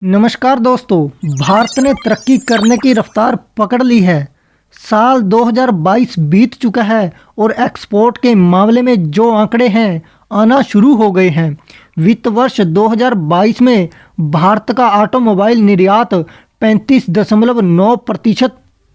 नमस्कार दोस्तों। भारत ने तरक्की करने की रफ्तार पकड़ ली है। साल 2022 बीत चुका है और एक्सपोर्ट के मामले में जो आंकड़े हैं आना शुरू हो गए हैं। वित्त वर्ष 2022 में भारत का ऑटोमोबाइल निर्यात 35.9%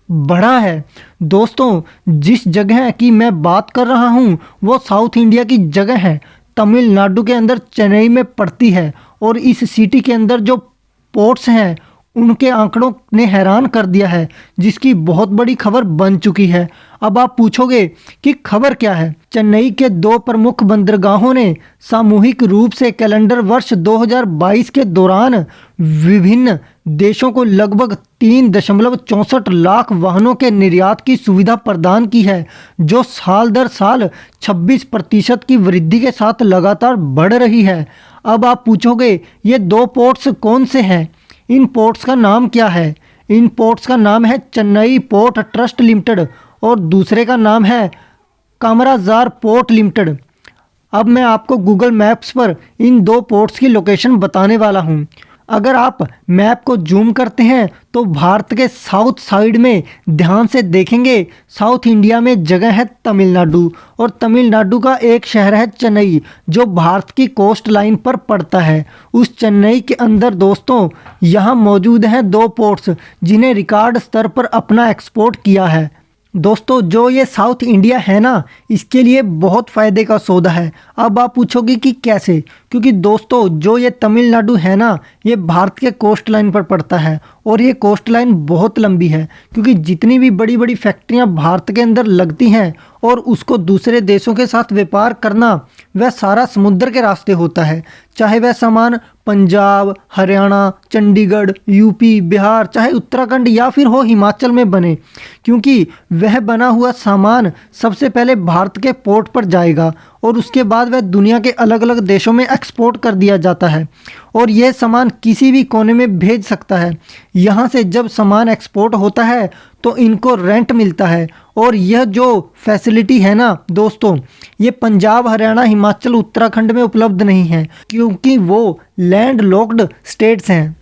बढ़ा है। दोस्तों, जिस जगह की मैं बात कर रहा हूँ वो साउथ इंडिया की जगह है। तमिलनाडु के अंदर चेन्नई में पड़ती है और इस सिटी के अंदर जो पोर्ट्स हैं उनके आंकड़ों ने हैरान कर दिया है, जिसकी बहुत बड़ी खबर बन चुकी है। अब आप पूछोगे कि खबर क्या है। चेन्नई के दो प्रमुख बंदरगाहों ने सामूहिक रूप से कैलेंडर वर्ष 2022 के दौरान विभिन्न देशों को लगभग 3.64 लाख वाहनों के निर्यात की सुविधा प्रदान की है, जो साल दर साल 26% की वृद्धि के साथ लगातार बढ़ रही है। अब आप पूछोगे ये दो पोर्ट्स कौन से हैं, इन पोर्ट्स का नाम क्या है। इन पोर्ट्स का नाम है चेन्नई पोर्ट ट्रस्ट लिमिटेड और दूसरे का नाम है कामराजार पोर्ट लिमिटेड। अब मैं आपको गूगल मैप्स पर इन दो पोर्ट्स की लोकेशन बताने वाला हूं। अगर आप मैप को जूम करते हैं तो भारत के साउथ साइड में ध्यान से देखेंगे, साउथ इंडिया में जगह है तमिलनाडु और तमिलनाडु का एक शहर है चेन्नई, जो भारत की कोस्ट लाइन पर पड़ता है। उस चेन्नई के अंदर दोस्तों यहाँ मौजूद हैं दो पोर्ट्स जिन्हें रिकॉर्ड स्तर पर अपना एक्सपोर्ट किया है। दोस्तों, जो ये साउथ इंडिया है ना, इसके लिए बहुत फ़ायदे का सौदा है। अब आप पूछोगे कि कैसे, क्योंकि दोस्तों जो ये तमिलनाडु है ना, ये भारत के कोस्ट लाइन पर पड़ता है और ये कोस्ट लाइन बहुत लंबी है, क्योंकि जितनी भी बड़ी बड़ी फैक्ट्रियां भारत के अंदर लगती हैं और उसको दूसरे देशों के साथ व्यापार करना, वह सारा समुद्र के रास्ते होता है। चाहे वह सामान पंजाब, हरियाणा, चंडीगढ़, यूपी, बिहार, चाहे उत्तराखंड या फिर हो हिमाचल में बने, क्योंकि वह बना हुआ सामान सबसे पहले भारत के पोर्ट पर जाएगा और उसके बाद वह दुनिया के अलग अलग देशों में एक्सपोर्ट कर दिया जाता है और यह सामान किसी भी कोने में भेज सकता है। यहाँ से जब सामान एक्सपोर्ट होता है तो इनको रेंट मिलता है और यह जो फैसिलिटी है ना दोस्तों, ये पंजाब, हरियाणा, हिमाचल, उत्तराखंड में उपलब्ध नहीं है, क्योंकि वो लैंड लॉक्ड स्टेट्स हैं।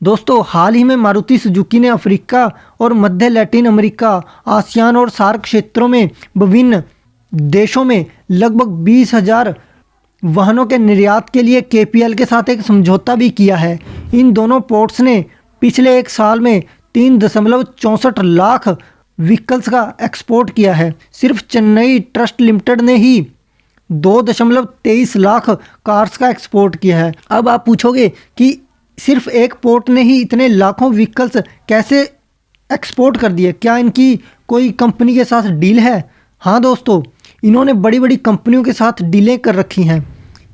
दोस्तों, हाल ही में मारुति सुजुकी ने अफ्रीका और मध्य लैटिन अमेरिका, आसियान और सार्क क्षेत्रों में विभिन्न देशों में लगभग 20,000 वाहनों के निर्यात के लिए केपीएल के साथ एक समझौता भी किया है। इन दोनों पोर्ट्स ने पिछले एक साल में 3.64 लाख व्हीकल्स का एक्सपोर्ट किया है। सिर्फ चेन्नई ट्रस्ट लिमिटेड ने ही 2.23 लाख कार्स का एक्सपोर्ट किया है। अब आप पूछोगे कि सिर्फ एक पोर्ट ने ही इतने लाखों व्हीकल्स कैसे एक्सपोर्ट कर दिए, क्या इनकी कोई कंपनी के साथ डील है? हाँ दोस्तों, इन्होंने बड़ी बड़ी कंपनियों के साथ डीलें कर रखी हैं।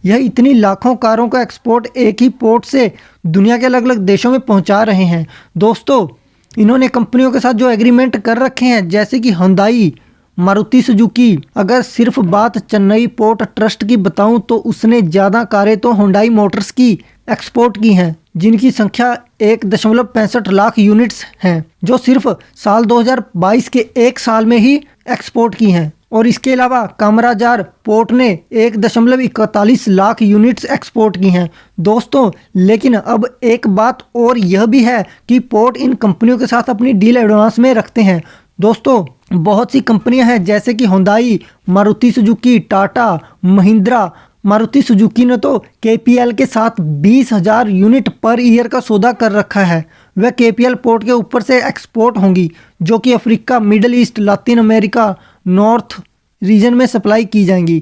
यह इतनी लाखों कारों का एक्सपोर्ट एक ही पोर्ट से दुनिया के अलग अलग देशों में पहुंचा रहे हैं। दोस्तों, इन्होंने कंपनियों के साथ जो एग्रीमेंट कर रखे हैं, जैसे कि हुंडई, मारुति सुजुकी। अगर सिर्फ बात चेन्नई पोर्ट ट्रस्ट की बताऊं तो उसने ज़्यादा कारें तो हुंडई मोटर्स की एक्सपोर्ट की हैं, जिनकी संख्या 1.65 लाख यूनिट्स हैं, जो सिर्फ साल 2022 के एक साल में ही एक्सपोर्ट की हैं। और इसके अलावा कामराजार पोर्ट ने 1.41 लाख यूनिट्स एक्सपोर्ट की हैं। दोस्तों, लेकिन अब एक बात और यह भी है कि पोर्ट इन कंपनियों के साथ अपनी डील एडवांस में रखते हैं। दोस्तों, बहुत सी कंपनियां हैं जैसे कि Hyundai, Maruti Suzuki, Tata, Mahindra. Maruti Suzuki ने तो केपीएल के साथ 20,000 यूनिट पर ईयर का सौदा कर रखा है। वह केपीएल पोर्ट के ऊपर से एक्सपोर्ट होंगी, जो कि Africa, middle east, Latin America, north region में सप्लाई की जाएंगी।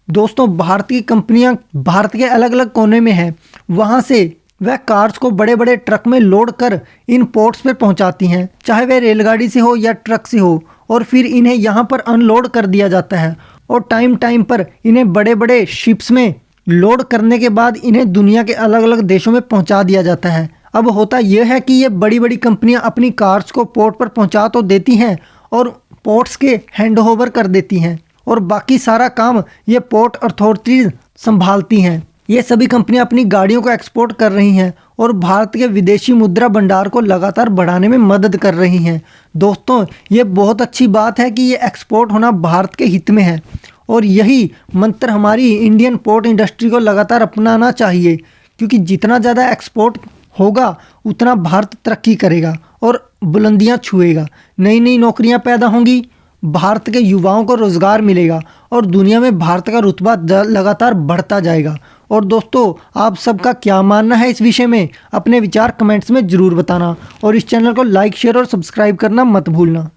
दोस्तों, भारत की कंपनियां भारत के अलग अलग कोने में हैं, वहां से वह कार्स को बड़े बड़े ट्रक में लोड कर इन पोर्ट्स पे पहुंचाती हैं, चाहे वह रेलगाड़ी से हो या ट्रक से हो, और फिर इन्हें यहाँ पर अनलोड कर दिया जाता है और टाइम टाइम पर इन्हें बड़े बड़े शिप्स में लोड करने के बाद इन्हें दुनिया के अलग अलग देशों में पहुंचा दिया जाता है। अब होता यह है कि ये बड़ी बड़ी कंपनियां अपनी कार्स को पोर्ट पर पहुंचा तो देती हैं और पोर्ट्स के हैंड ओवर कर देती हैं और बाकी सारा काम ये पोर्ट अथॉरिटीज संभालती हैं। ये सभी कंपनियां अपनी गाड़ियों को एक्सपोर्ट कर रही हैं और भारत के विदेशी मुद्रा भंडार को लगातार बढ़ाने में मदद कर रही हैं। दोस्तों, ये बहुत अच्छी बात है कि ये एक्सपोर्ट होना भारत के हित में है और यही मंत्र हमारी इंडियन पोर्ट इंडस्ट्री को लगातार अपनाना चाहिए, क्योंकि जितना ज़्यादा एक्सपोर्ट होगा उतना भारत तरक्की करेगा और बुलंदियां छुएगा। नई नई नौकरियां पैदा होंगी, भारत के युवाओं को रोजगार मिलेगा और दुनिया में भारत का रुतबा लगातार बढ़ता जाएगा। और दोस्तों, आप सबका क्या मानना है इस विषय में? अपने विचार कमेंट्स में ज़रूर बताना और इस चैनल को लाइक शेयर और सब्सक्राइब करना मत भूलना।